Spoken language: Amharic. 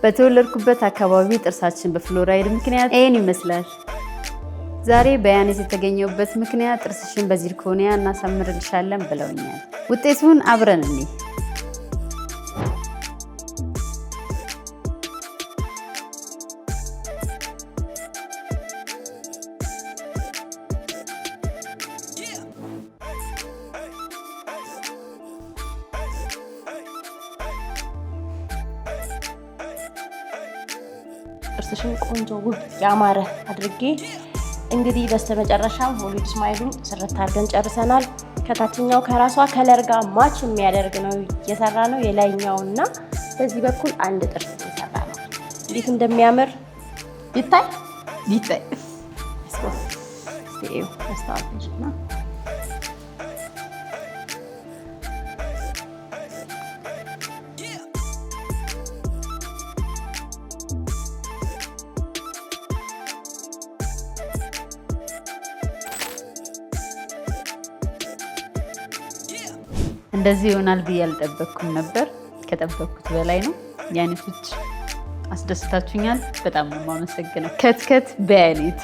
በተወለድኩበት አካባቢ ጥርሳችን በፍሎራይድ ምክንያት ይሄን ይመስላል። ዛሬ በያኔት የተገኘውበት ምክንያት ጥርስሽን በዚርኮኒያ እናሳምርልሻለን ብለውኛል። ውጤቱን አብረን እንይ። ጥርስሽን ቆንጆ ውብ ያማረ አድርጌ እንግዲህ በስተመጨረሻ ቮሊድ ስማይሉን ስርት አድርገን ጨርሰናል። ከታችኛው ከራሷ ከለር ጋር ማች የሚያደርግ ነው የሰራ ነው የላይኛውና በዚህ በኩል አንድ ጥርስ የሰራ ነው። እንዴት እንደሚያምር ይታይ ይታይ እስኪ አስተዋውቅሽና እንደዚህ ይሆናል ብዬ አልጠበቅኩም ነበር። ከጠበቅኩት በላይ ነው። ያኔቶች አስደስታችሁኛል። በጣም ነው የማመሰግነው። ከትከት በያኔት